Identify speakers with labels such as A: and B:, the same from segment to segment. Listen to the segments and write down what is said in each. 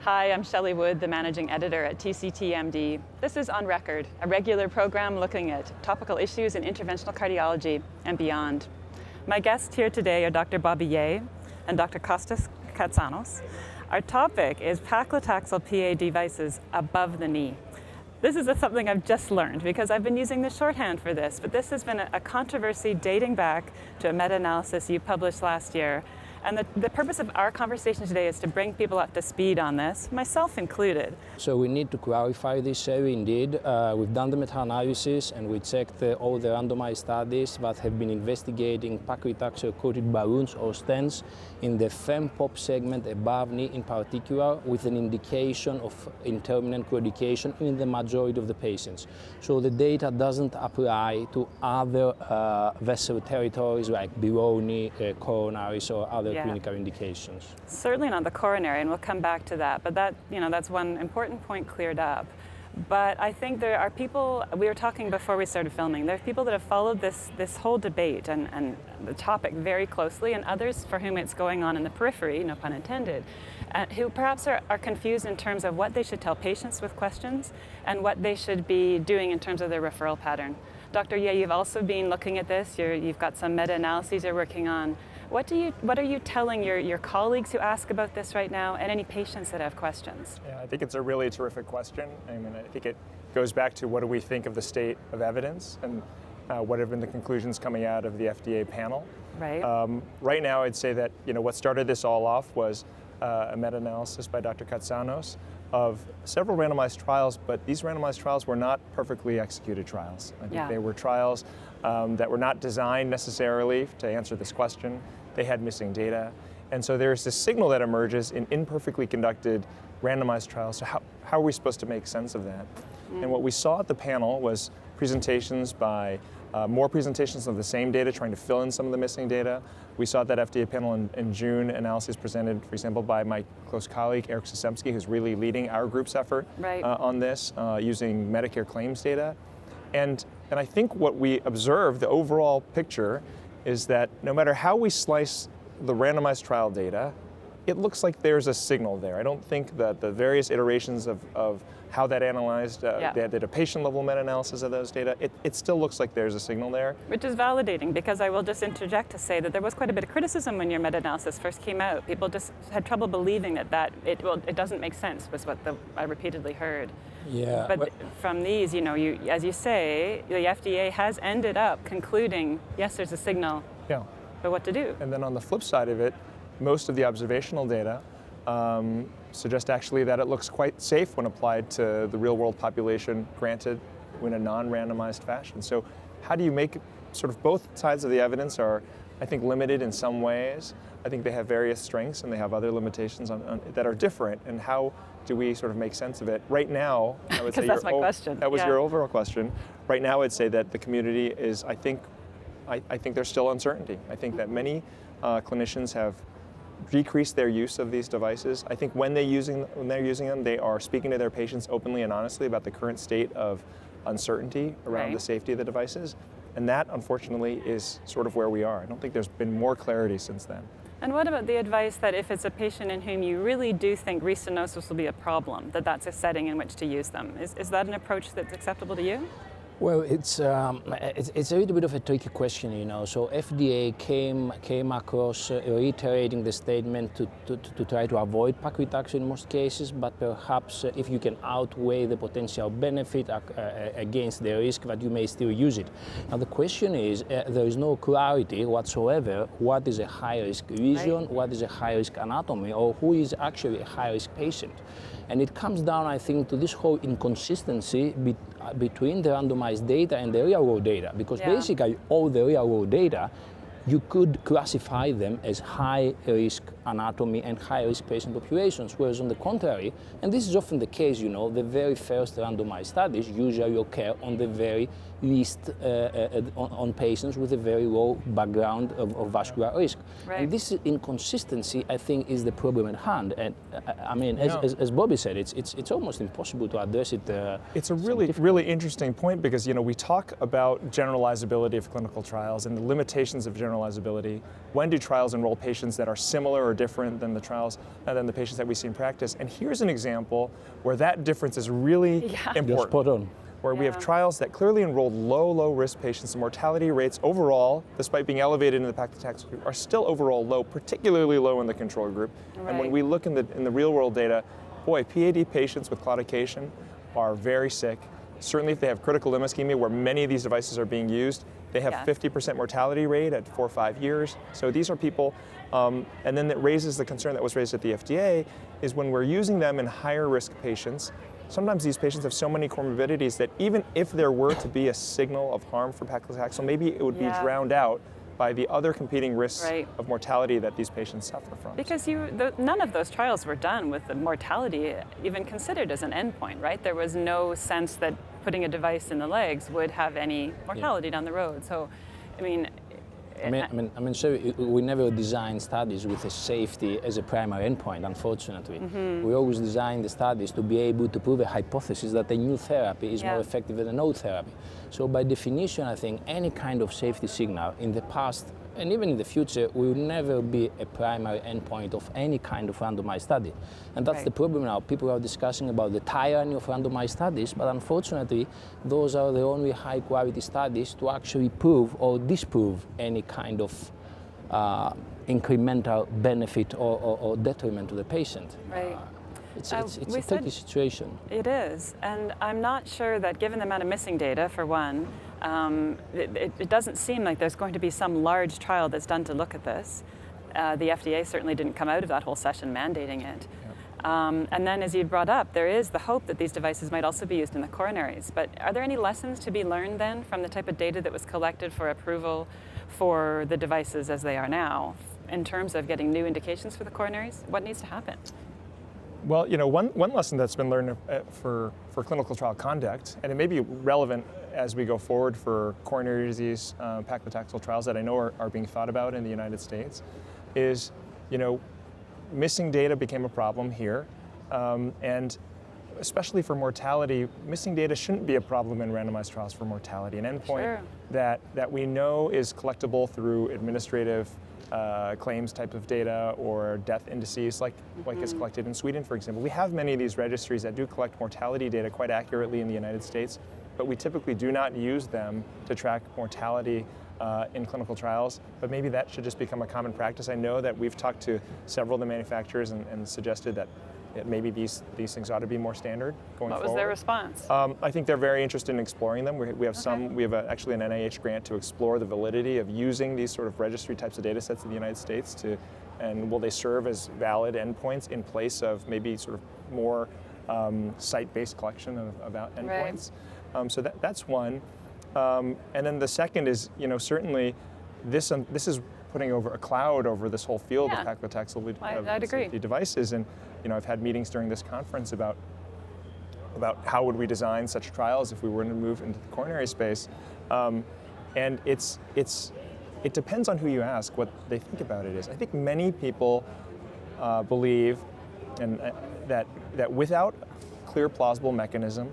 A: Hi, I'm Shelley Wood, the managing editor at TCTMD. This is On Record, a regular program looking at topical issues in interventional cardiology and beyond. My guests here today are Dr. Bobby Yeh and Dr. Kostas Katsanos. Our topic is Paclitaxel-PA devices above the knee. This is something I've just learned because I've been using the shorthand for this, but this has been a controversy dating back to a meta-analysis you published last year. And the purpose of our conversation today is to bring people up to speed on this, myself included.
B: So we need to clarify this, Shelley. Indeed, we've done the meta-analysis and we checked all the randomized studies that have been investigating paclitaxel-coated balloons or stents in the fem-pop segment above knee in particular, with an indication of intermittent claudication in the majority of the patients. So the data doesn't apply to other vessel territories like below knee, coronaries, or other clinical indications.
A: Certainly not the coronary, and we'll come back to that, but that's one important point cleared up. But I think there are people, we were talking before we started filming, there are people that have followed this whole debate and the topic very closely, and others for whom it's going on in the periphery, no pun intended, who perhaps are confused in terms of what they should tell patients with questions and what they should be doing in terms of their referral pattern. Dr. Yeh, you've also been looking at this, you've got some meta-analyses you're working on. What are you telling your colleagues who ask about this right now, and any patients that have questions?
C: Yeah, I think it's a really terrific question. I mean, I think it goes back to what do we think of the state of evidence and what have been the conclusions coming out of the FDA panel.
A: Right.
C: Right now, I'd say that what started this all off was a meta-analysis by Dr. Katsanos of several randomized trials, but these randomized trials were not perfectly executed trials. I think they were trials that were not designed necessarily to answer this question. They had missing data. And so there's this signal that emerges in imperfectly conducted randomized trials. So how are we supposed to make sense of that? And what we saw at the panel was presentations by more presentations of the same data, trying to fill in some of the missing data. We saw at that FDA panel in June, analyses presented, for example, by my close colleague, Eric Sosembski, who's really leading our group's effort on this, using Medicare claims data. And I think what we observe, the overall picture, is that no matter how we slice the randomized trial data, it looks like there's a signal there. I don't think that the various iterations of how that analyzed, they did a patient-level meta-analysis of those data, it still looks like there's a signal there. Which
A: is validating, because I will just interject to say that there was quite a bit of criticism when your meta-analysis first came out. People just had trouble believing that it doesn't make sense, was what I repeatedly heard.
B: Yeah.
A: But from these, as you say, the FDA has ended up concluding, yes, there's a signal, but what to do?
C: And then on the flip side of it, most of the observational data suggest actually that it looks quite safe when applied to the real-world population, granted in a non-randomized fashion. So how do you make sort of both sides of the evidence are, I think, limited in some ways. I think they have various strengths and they have other limitations that are different. And how do we sort of make sense of it? Right now, I would say
A: that's my question.
C: That was your overall question. Right now, I'd say that the community is, I think there's still uncertainty. I think that many clinicians have decrease their use of these devices. I think when they're using them, they are speaking to their patients openly and honestly about the current state of uncertainty around the safety of the devices. And that, unfortunately, is sort of where we are. I don't think there's been more clarity since then.
A: And what about the advice that if it's a patient in whom you really do think restenosis will be a problem, that's a setting in which to use them? Is that an approach that's acceptable to you?
B: Well, it's a little bit of a tricky question, So FDA came across reiterating the statement to try to avoid paclitaxel in most cases, but perhaps if you can outweigh the potential benefit against the risk, that you may still use it. Now the question is, there is no clarity whatsoever what is a high-risk lesion, what is a high-risk anatomy, or who is actually a high-risk patient. And it comes down, I think, to this whole inconsistency between the randomized data and the real-world data, because basically all the real-world data, you could classify them as high-risk anatomy and high-risk patient populations, whereas on the contrary, and this is often the case, the very first randomized studies usually occur on the very least, on patients with a very low background of vascular risk. And this inconsistency, I think, is the problem at hand. And I mean, as Bobby said, it's almost impossible to address it.
C: It's a really interesting point, because we talk about generalizability of clinical trials and the limitations of generalizability generalizability? When do trials enroll patients that are similar or different than the trials, than the patients that we see in practice? And here's an example where that difference is really important.
B: You're spot on.
C: Where we have trials that clearly enrolled low risk patients. The mortality rates overall, despite being elevated in the paclitaxel group, are still overall low, particularly low in the control group.
A: Right.
C: And when we look in the real world data, boy, PAD patients with claudication are very sick. Certainly if they have critical limb ischemia, where many of these devices are being used, they have 50% mortality rate at 4 or 5 years. So these are people, and then that raises the concern that was raised at the FDA, is when we're using them in higher risk patients, sometimes these patients have so many comorbidities that even if there were to be a signal of harm for paclitaxel, maybe it would be drowned out by the other competing risks of mortality that these patients suffer from.
A: Because none of those trials were done with the mortality even considered as an endpoint, right? There was no sense that putting a device in the legs would have any mortality down the road. So, I mean,
B: so we never design studies with a safety as a primary endpoint, unfortunately. We always design the studies to be able to prove a hypothesis that a new therapy is more effective than an old therapy. So by definition, I think any kind of safety signal in the past and even in the future will never be a primary endpoint of any kind of randomized study. And that's the problem now. People are discussing about the tyranny of randomized studies, but unfortunately, those are the only high quality studies to actually prove or disprove any kind of incremental benefit or detriment to the patient.
A: Right.
B: It's a tricky situation.
A: It is, and I'm not sure that given the amount of missing data, for one, it doesn't seem like there's going to be some large trial that's done to look at this. The FDA certainly didn't come out of that whole session mandating it. And then, as you brought up, there is the hope that these devices might also be used in the coronaries. But are there any lessons to be learned then from the type of data that was collected for approval for the devices as they are now, in terms of getting new indications for the coronaries? What needs to happen?
C: Well, you know, one lesson that's been learned for clinical trial conduct, and it may be relevant as we go forward for coronary disease paclitaxel trials that I know are being thought about in the United States, is, you know, missing data became a problem here, and especially for mortality, missing data shouldn't be a problem in randomized trials for mortality. An endpoint that we know is collectible through administrative claims type of data or death indices like is collected in Sweden, for example. We have many of these registries that do collect mortality data quite accurately in the United States, but we typically do not use them to track mortality in clinical trials, but maybe that should just become a common practice. I know that we've talked to several of the manufacturers and suggested that maybe these things ought to be more standard going forward.
A: What was their response?
C: I think they're very interested in exploring them. We have actually an NIH grant to explore the validity of using these sort of registry types of data sets in the United States and will they serve as valid endpoints in place of maybe sort of more site-based collection of endpoints. So that's one. And then the second is, you know, certainly this is putting over a cloud over this whole field of paclitaxel devices. And you know, I've had meetings during this conference about how would we design such trials if we were to move into the coronary space. And it depends on who you ask what they think about it is. I think many people believe that without clear plausible mechanism,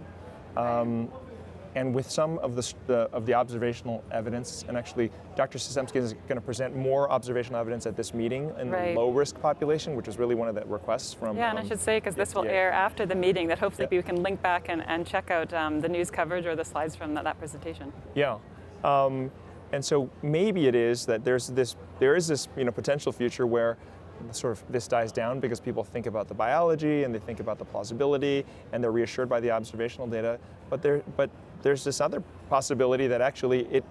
C: and with some of the observational evidence, and actually Dr. Sistemski is going to present more observational evidence at this meeting in the low-risk population, which is really one of the requests from
A: and I should say, because this will air after the meeting, that hopefully we can link back and check out the news coverage or the slides from that presentation.
C: Yeah. And so maybe it is that there is this potential future where sort of this dies down because people think about the biology and they think about the plausibility and they're reassured by the observational data. But there's this other possibility that actually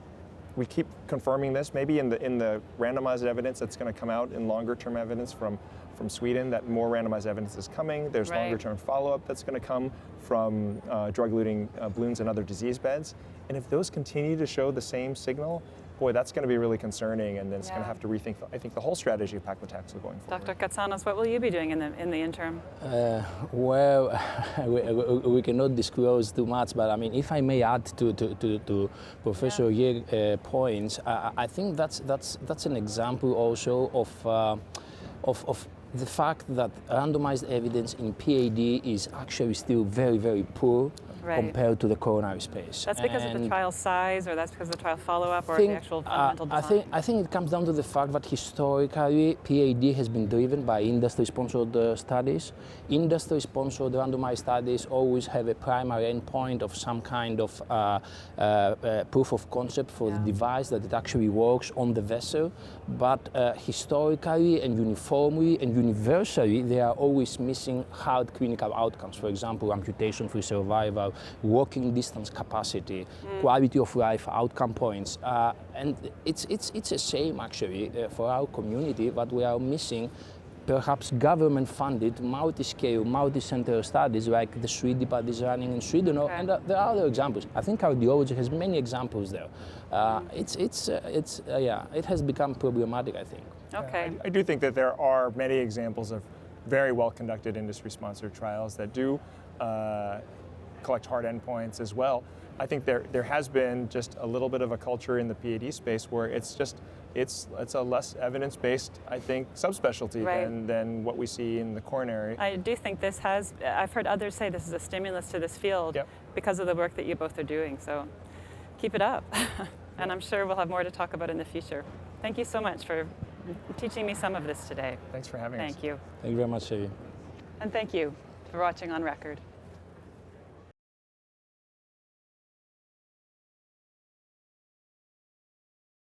C: we keep confirming this, maybe in the randomized evidence that's going to come out in longer term evidence from Sweden, that more randomized evidence is coming. There's longer term follow-up that's going to come from drug-eluting balloons and other disease beds. And if those continue to show the same signal, boy, that's going to be really concerning, and then it's going to have to rethink, I think, the whole strategy of paclitaxel going forward.
A: Dr. Katsanos, what will you be doing in the interim?
B: Well, we cannot disclose too much, but I mean, if I may add to Professor Ye's points, I think that's an example also of the fact that randomized evidence in PAD is actually still very, very poor compared to the coronary space.
A: That's because of the trial size, or that's because of the trial follow-up, or the actual fundamental design?
B: I think it comes down to the fact that historically PAD has been driven by industry-sponsored studies. Industry-sponsored randomized studies always have a primary endpoint of some kind of proof of concept for the device, that it actually works on the vessel. But historically and uniformly and universally, they are always missing hard clinical outcomes. For example, amputation-free survival, walking distance capacity, quality of life outcome points. And it's a shame actually for our community that we are missing perhaps government-funded, multi-scale, multi-center studies like the Swedish is running in Sweden, and there are other examples. I think cardiology has many examples there. It has become problematic, I think.
A: Okay.
C: I do think that there are many examples of very well-conducted industry-sponsored trials that do collect hard endpoints as well. I think there has been just a little bit of a culture in the PAD space where it's a less evidence-based, I think, subspecialty than what we see in the coronary.
A: I do think this has, I've heard others say this is a stimulus to this field because of the work that you both are doing, so keep it up. And I'm sure we'll have more to talk about in the future. Thank you so much for teaching me some of this today.
C: Thanks for having us.
A: Thank you.
B: Thank you very much, Shelley.
A: And thank you for watching On Record.